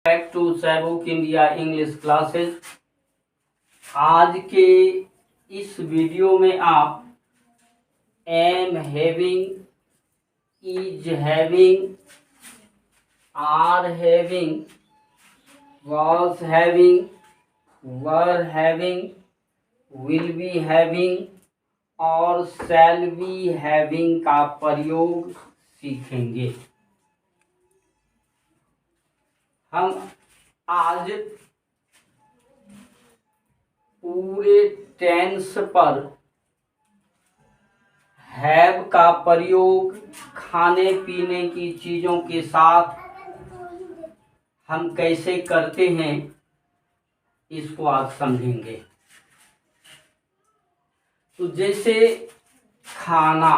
Back to सैबुक India English classes. आज के इस वीडियो में आप am having, is having, are having, was having, were having, will be having और शैल बी हैविंग का प्रयोग सीखेंगे। हम आज पूरे टेंस पर हैव का प्रयोग खाने पीने की चीज़ों के साथ हम कैसे करते हैं इसको आज समझेंगे। तो जैसे खाना,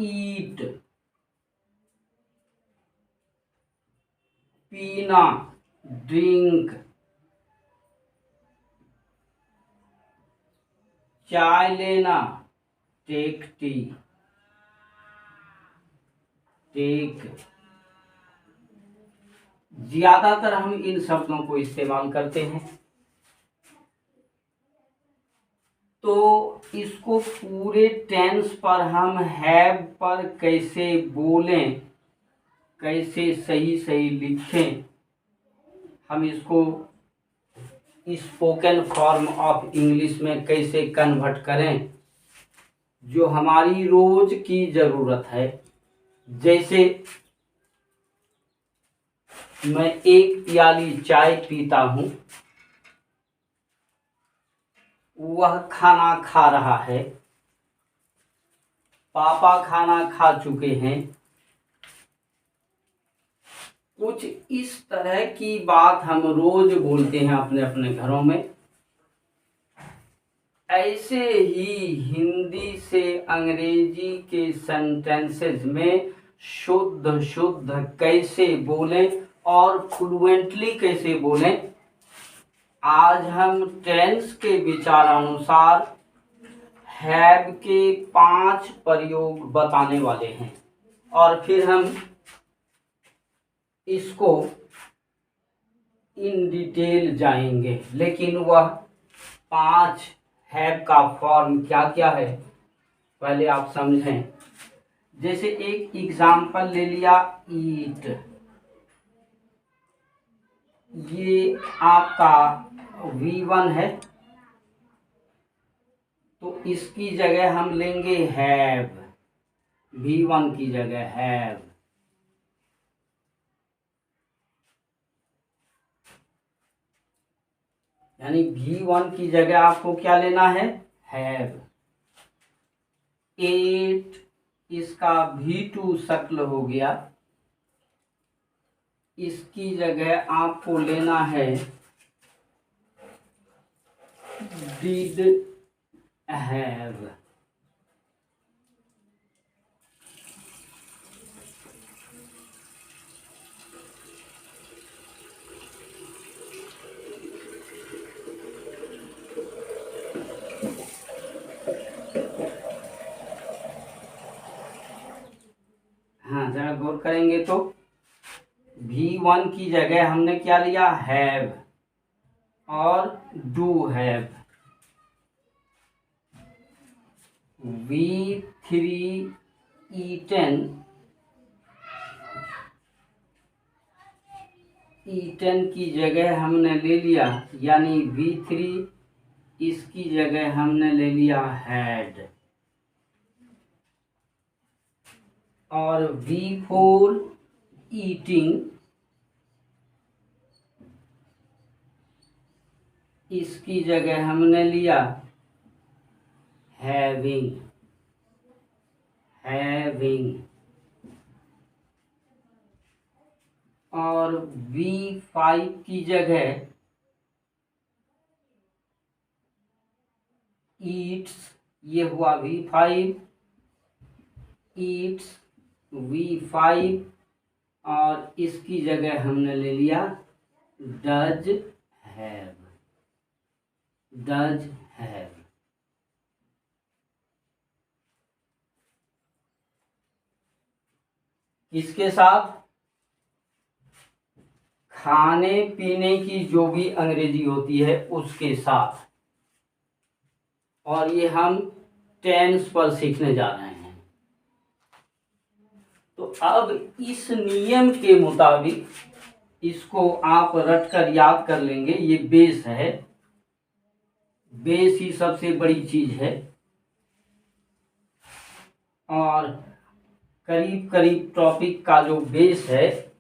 ईट, पीना, ड्रिंक, चाय लेना, टेक टी, टेक। ज्यादातर हम इन शब्दों को इस्तेमाल करते हैं। तो इसको पूरे टेंस पर हम हैव पर कैसे बोलें, कैसे सही सही लिखें, हम इसको स्पोकन फॉर्म ऑफ इंग्लिश में कैसे कन्वर्ट करें, जो हमारी रोज की ज़रूरत है। जैसे मैं एक प्याली चाय पीता हूँ, वह खाना खा रहा है, पापा खाना खा चुके हैं। कुछ इस तरह की बात हम रोज बोलते हैं अपने अपने घरों में। ऐसे ही हिंदी से अंग्रेजी के सेंटेंसेस में शुद्ध शुद्ध कैसे बोलें और फ्लुएंटली कैसे बोलें, आज हम टेंस के विचारानुसार हैव के 5 प्रयोग बताने वाले हैं और फिर हम इसको इन डिटेल जाएंगे। लेकिन वह 5 हैव का फॉर्म क्या क्या है पहले आप समझें। जैसे एक एग्जाम्पल ले लिया, ईट। ये आपका V1 है, तो इसकी जगह हम लेंगे हैव। V1 की जगह हैव। यानी V1 की जगह आपको क्या लेना है, हैव। 8 इसका V2 शक्ल हो गया, इसकी जगह आपको लेना है डिड हैव। हाँ, जरा गौर करेंगे तो V1 की जगह हमने क्या लिया, हैव और do have. V3 eaten, eaten की जगह हमने ले लिया, यानी V3 इसकी जगह हमने ले लिया हैड। और V4 ईटिंग, इसकी जगह हमने लिया हैविंग। हैविंग। और V5 की जगह ईट्स, ये हुआ V5, ईट्स V5 और इसकी जगह हमने ले लिया डज हैव। Does have. किसके साथ, खाने पीने की जो भी अंग्रेजी होती है उसके साथ, और ये हम टेंस पर सीखने जा रहे हैं। तो अब इस नियम के मुताबिक इसको आप रट कर याद कर लेंगे। ये बेस है, बेस ही सबसे बड़ी चीज है, और करीब करीब टॉपिक का जो बेस है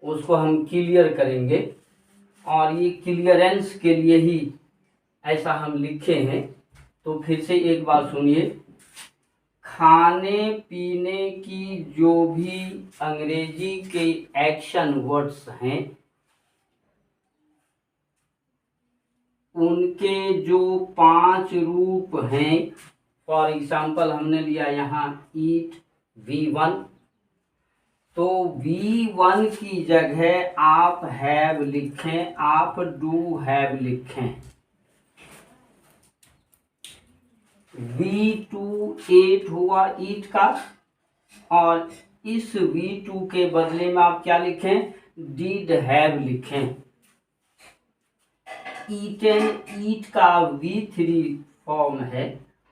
उसको हम क्लियर करेंगे, और ये क्लियरेंस के लिए ही ऐसा हम लिखे हैं। तो फिर से एक बार सुनिए, खाने पीने की जो भी अंग्रेजी के एक्शन वर्ड्स हैं उनके जो 5 रूप हैं, फॉर एग्जाम्पल हमने लिया यहाँ ईट, V1, तो V1 की जगह आप हैव लिखें, आप डू हैव लिखें। V2 8 हुआ ईट का, और इस V2 के बदले में आप क्या लिखें, डिड हैव लिखें। ईटन ईट का V3 फॉर्म है,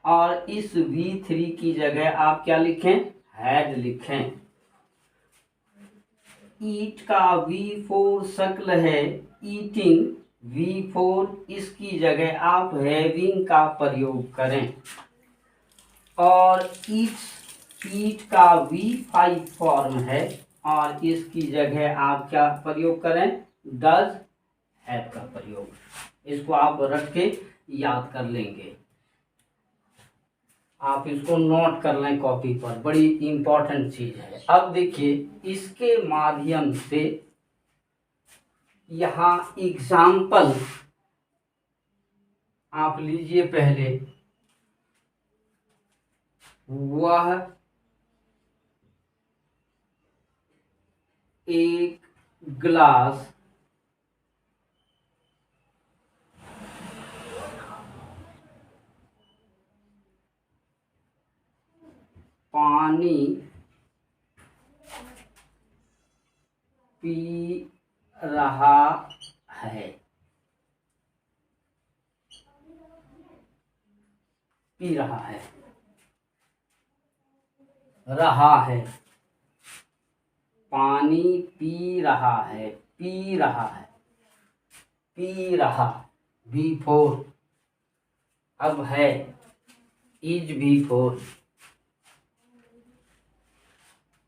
और इस V3 की जगह आप क्या लिखें, हैड लिखें। ईट का V4 शक्ल है ईटिंग, V4, इसकी जगह आप हैविंग का प्रयोग करें। और ईट का V5 फॉर्म है, और इसकी जगह आप क्या प्रयोग करें, डज हैव का प्रयोग। इसको आप रट के याद कर लेंगे। आप इसको नोट कर लें कॉपी पर, बड़ी इंपॉर्टेंट चीज है। अब देखिए, इसके माध्यम से यहाँ एग्जाम्पल आप लीजिए। पहले वह एक गिलास पानी पी रहा है, पी रहा है, रहा है, पानी पी रहा है, पी रहा है, पी रहा, V4। अब है इज V4।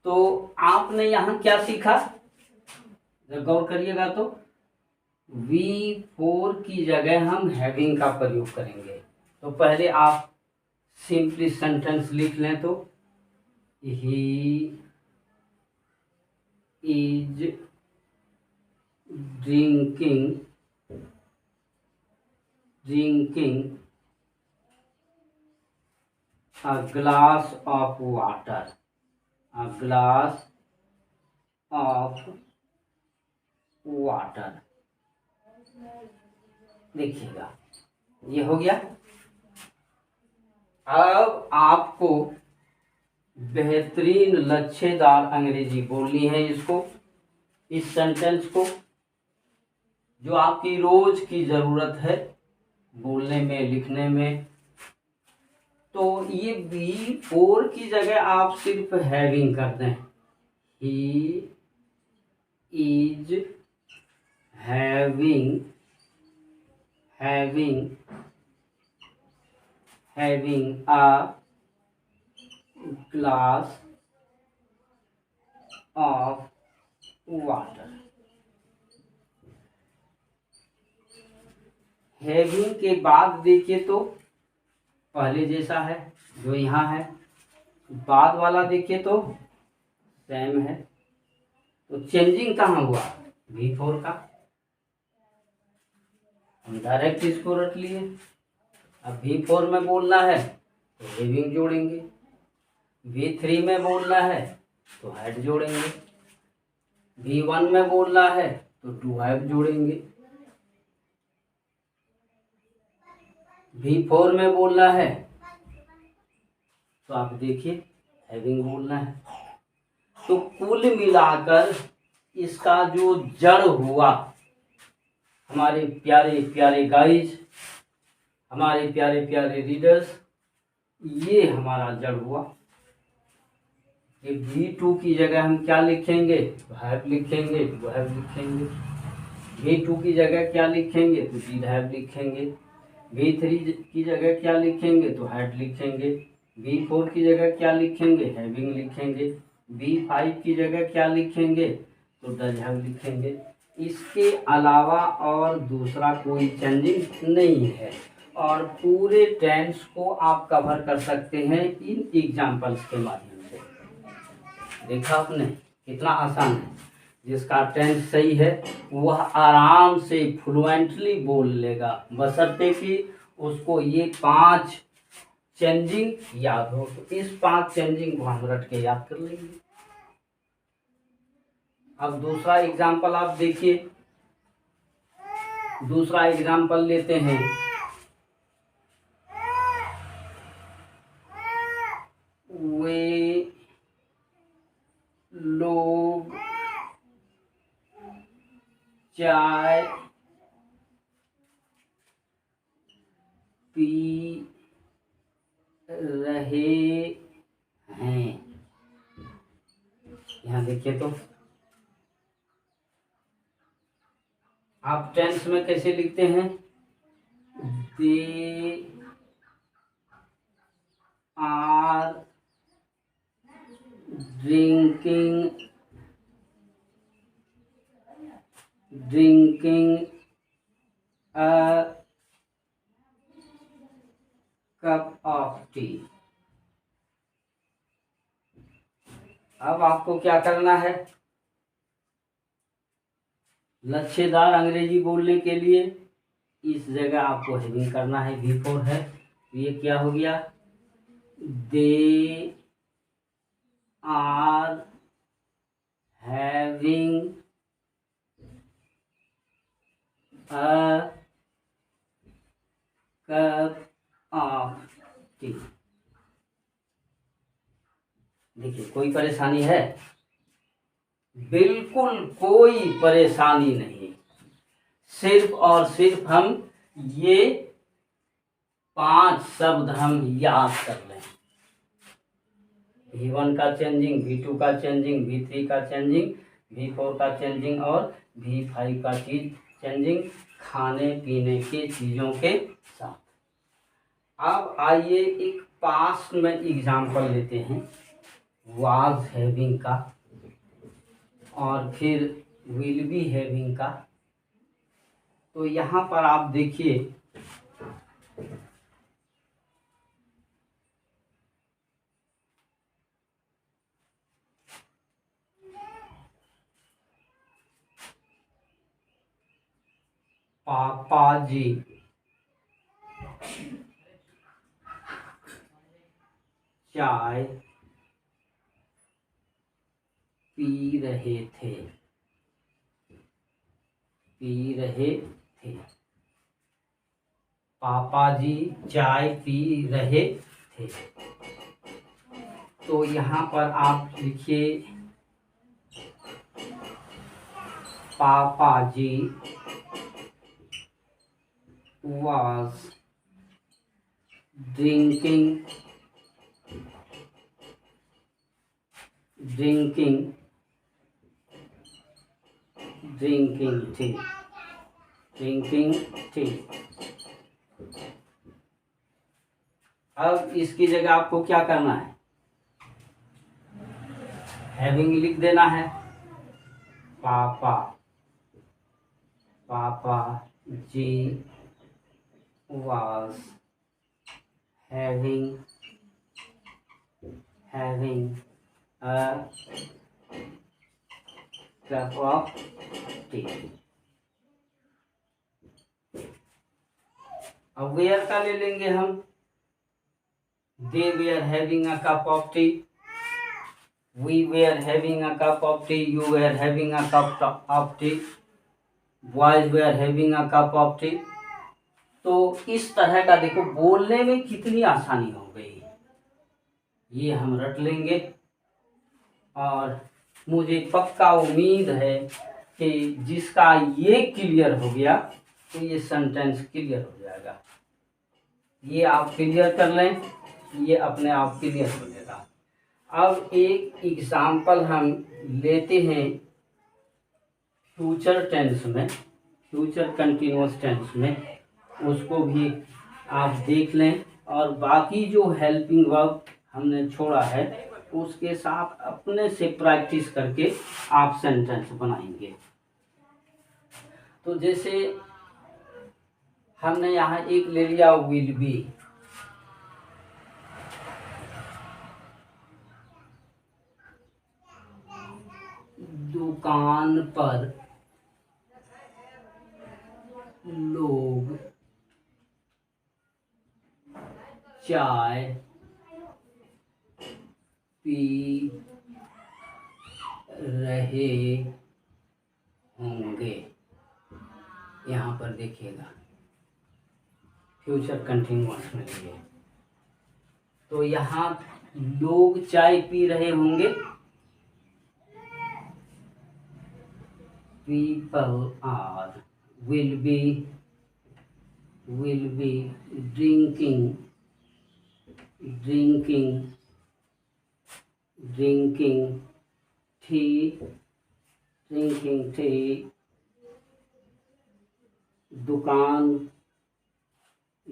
तो आपने यहां क्या सीखा, जब गौर करिएगा तो V4 की जगह हम हैविंग का प्रयोग करेंगे। तो पहले आप सिंपली सेंटेंस लिख लें। तो he is drinking a glass of water, a glass of water। देखिएगा, ये हो गया। अब आपको बेहतरीन लच्छेदार अंग्रेजी बोलनी है इसको, इस सेंटेंस को, जो आपकी रोज की जरूरत है बोलने में, लिखने में। तो ये V4 की जगह आप सिर्फ हैविंग कर दें। He is having a glass of water। Having के बाद देखिए तो पहले जैसा है जो यहाँ है, बाद वाला देखिए तो सेम है। तो चेंजिंग कहाँ हुआ, V4 का। हम डायरेक्ट इसको रख लिए। अब V4 में बोलना है तो हैविंग जोड़ेंगे, V3 में बोलना है तो हैड जोड़ेंगे, V1 में बोलना है तो टू हैव जोड़ेंगे, V4 में बोलना है तो आप देखिए हैविंग बोलना है। तो कुल मिलाकर इसका जो जड़ हुआ, हमारे प्यारे प्यारे गाइज, हमारे प्यारे प्यारे रीडर्स, ये हमारा जड़ हुआ। ये V2 की जगह हम क्या लिखेंगे? हैव लिखेंगे, हैव लिखेंगे। V2 की जगह क्या लिखेंगे? तो डिड हैव लिखेंगे। V3 की जगह क्या लिखेंगे? तो हैड लिखेंगे। V4 की जगह क्या लिखेंगे? हैविंग लिखेंगे। V5 की जगह क्या लिखेंगे? तो डज हैव लिखेंगे। इसके अलावा और दूसरा कोई चेंजिंग नहीं है और पूरे टेंस को आप कवर कर सकते हैं इन एग्जाम्पल्स के माध्यम से। देखा आपने कितना आसान है। जिसका टेंस सही है वह आराम से फ्लुएंटली बोल लेगा, बशर्ते कि उसको ये 5 चेंजिंग याद हो। तो इस 5 चेंजिंग को हम रट के याद कर लेंगे। अब दूसरा एग्जाम्पल आप देखिए, दूसरा एग्जाम्पल लेते हैं। वे लोग चाय पी रहे हैं। यहाँ देखिए तो आप टेंस में कैसे लिखते हैं? They are drinking a cup of tea. अब आपको क्या करना है? लच्छेदार अंग्रेजी बोलने के लिए इस जगह आपको हैविंग करना है। V4 है, ये क्या हो गया? They are having a cup of tea. देखिए कोई परेशानी है? बिल्कुल कोई परेशानी नहीं। सिर्फ और सिर्फ हम ये 5 शब्द हम याद कर लें। V1 का चेंजिंग, V2 का चेंजिंग, V3 का चेंजिंग, V4 का चेंजिंग और V5 का चेंजिंग खाने पीने की चीज़ों के साथ। अब आइए एक पास्ट में एग्जाम्पल लेते हैं, वाज हैविंग का और फिर विल बी हैविंग का। तो यहाँ पर आप देखिए, पापा जी चाय पी रहे थे। पापा जी चाय पी रहे थे। तो यहाँ पर आप लिखिए, पापा जी was drinking tea। अब इसकी जगह आपको क्या करना है? हैविंग लिख देना है। पापा जी was having a cup of tea। अब वेयर का ले लेंगे हम। They were having a cup of tea, we were having a cup of tea, you were having a cup of tea, boys were having a cup of tea। तो इस तरह का देखो बोलने में कितनी आसानी हो गई, ये हम रट लेंगे और मुझे पक्का उम्मीद है कि जिसका ये क्लियर हो गया तो ये सेंटेंस क्लियर हो जाएगा। ये आप क्लियर कर लें, ये अपने आप क्लियर हो जाएगा। अब एक एग्जाम्पल हम लेते हैं फ्यूचर टेंस में, फ्यूचर कंटिन्यूअस टेंस में, उसको भी आप देख लें। और बाकी जो हेल्पिंग वर्ब हमने छोड़ा है उसके साथ अपने से प्रैक्टिस करके आप सेंटेंस बनाएंगे। तो जैसे हमने यहाँ एक ले लिया विल बी, दुकान पर लोग चाय पी रहे होंगे। यहाँ पर देखिएगा फ्यूचर कंटिन्यूअस में लिए, तो यहाँ लोग चाय पी रहे होंगे, people are will be drinking tea,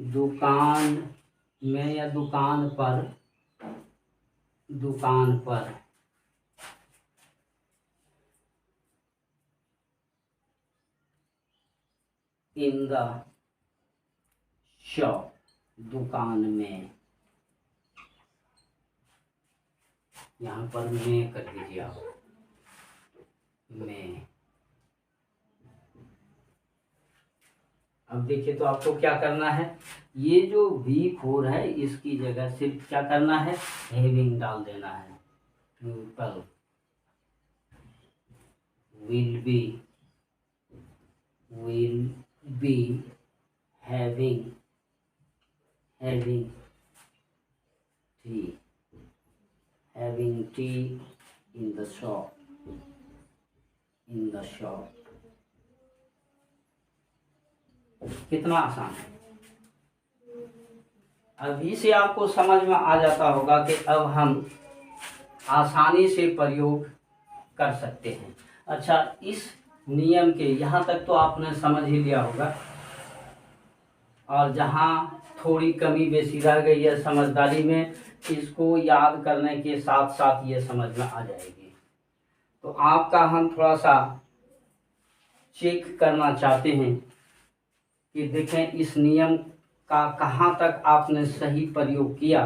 दुकान में या दुकान पर इन द शॉप, दुकान में। यहाँ पर मैं कर दीजिए आप, मैं। अब देखिए तो आपको क्या करना है, ये जो V4 है इसकी जगह सिर्फ क्या करना है, हैविंग डाल देना है। People will be having tea in the shop, कितना आसान है। अभी से आपको समझ में आ जाता होगा कि अब हम आसानी से प्रयोग कर सकते हैं। अच्छा, इस नियम के यहाँ तक तो आपने समझ ही लिया होगा, और जहाँ थोड़ी कमी बेसी रह गई है समझदारी में, इसको याद करने के साथ साथ ये समझ में आ जाएगी। तो आपका हम थोड़ा सा चेक करना चाहते हैं कि देखें इस नियम का कहाँ तक आपने सही प्रयोग किया।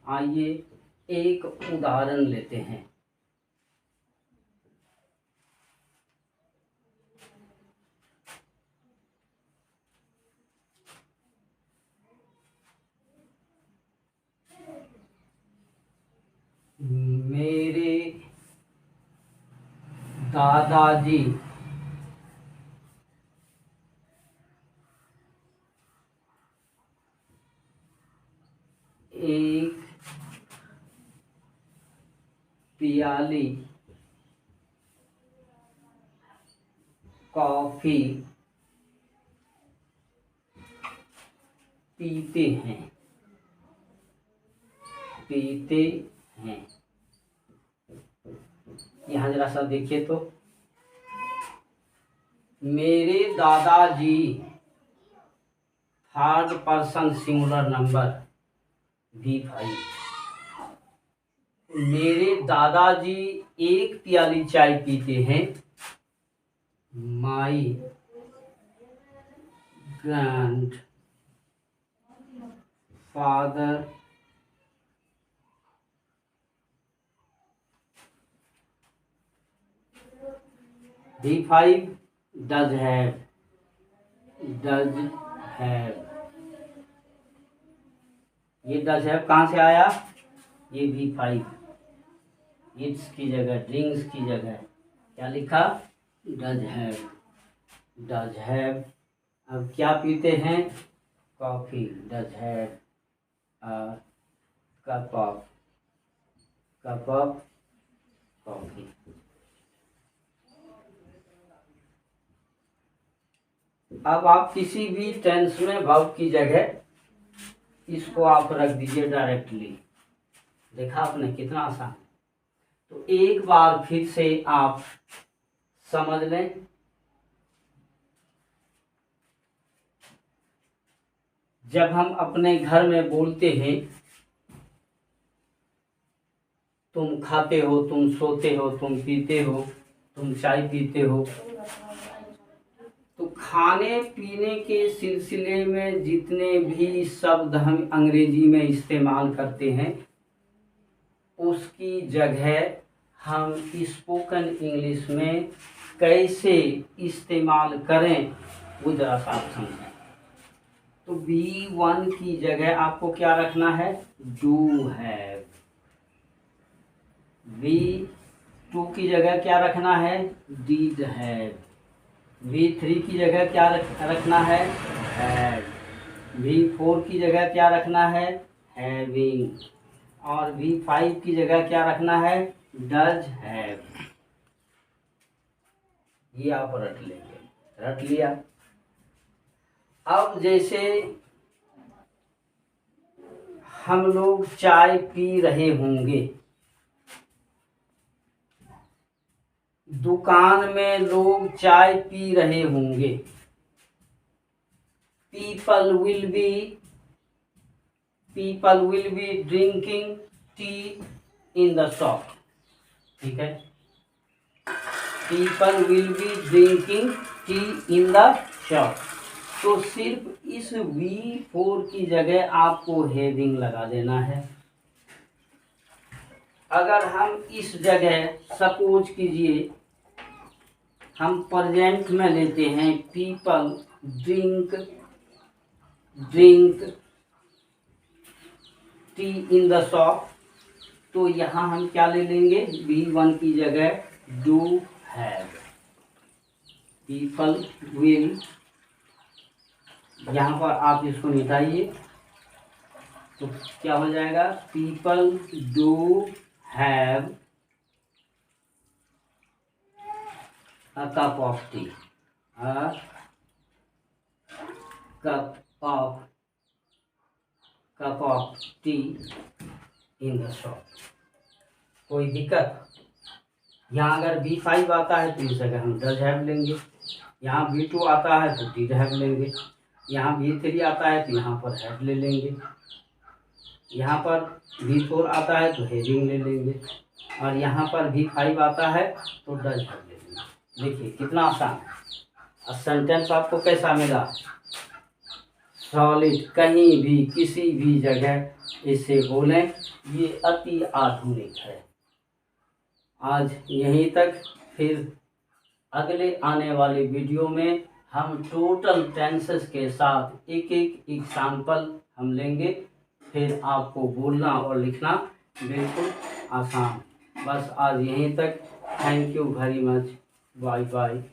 आइए एक उदाहरण लेते हैं। मेरे दादाजी एक प्याली कॉफी पीते हैं। यहाँ जरा सा देखिए तो, मेरे दादाजी, third person singular number V5, मेरे दादाजी एक प्याली चाय पीते हैं। My grand father V5 does have, ये डज हैव कहाँ से आया, ये V5, इट्स की जगह ड्रिंक्स की जगह क्या लिखा, डज हैव। अब क्या पीते हैं, coffee, does have cup of coffee. अब आप किसी भी टेंस में वर्ब की जगह इसको आप रख दीजिए डायरेक्टली। देखा आपने कितना आसान। तो एक बार फिर से आप समझ लें। जब हम अपने घर में बोलते हैं तुम खाते हो, तुम सोते हो, तुम पीते हो, तुम चाय पीते हो, तो खाने पीने के सिलसिले में जितने भी शब्द हम अंग्रेजी में इस्तेमाल करते हैं उसकी जगह हम स्पोकन इंग्लिश में कैसे इस्तेमाल करें वो जरा सा आप समझें। तो V1 की जगह आपको क्या रखना है? Do have. V2 की जगह क्या रखना है? Did have. V3 की जगह क्या रखना है? हैड। V4 की जगह क्या रखना है? हैविंग। और V5 की जगह क्या रखना है? Does have. ये आप रट लेंगे। रट लिया। अब जैसे हम लोग चाय पी रहे होंगे, दुकान में लोग चाय पी रहे होंगे। People will be drinking tea in the shop। ठीक है, People will be drinking tea in the shop। तो सिर्फ इस V4 की जगह आपको हैविंग लगा देना है। अगर हम इस जगह सपोज कीजिए हम प्रेजेंट में लेते हैं people drink tea in the shop, तो यहाँ हम क्या ले लेंगे? V1 की जगह डू हैव। पीपल विल, यहाँ पर आप इसको मिटाइए तो क्या हो जाएगा? People do have a cup of tea। a cup of tea in the shop। कोई दिक्कत? यहाँ अगर V5 आता है तो इस जगह हम डज हैव लेंगे, यहाँ V2 आता है तो डिड हैव लेंगे, यहाँ V3 आता है तो यहाँ पर हैड ले लेंगे, यहाँ पर V4 आता है तो हैविंग ले लेंगे, और यहाँ पर V5 आता है तो डज हैव ले लेंगे। देखिए कितना आसान है। सेंटेंस आपको कैसा मिला? सॉलिड। कहीं भी किसी भी जगह इसे बोलें, ये अति आधुनिक है। आज यहीं तक, फिर अगले आने वाले वीडियो में हम टोटल टेंसेस के साथ एक एक एग्जाम्पल हम लेंगे, फिर आपको बोलना और लिखना बिल्कुल आसान। बस आज यहीं तक। Thank you very much. Bye bye.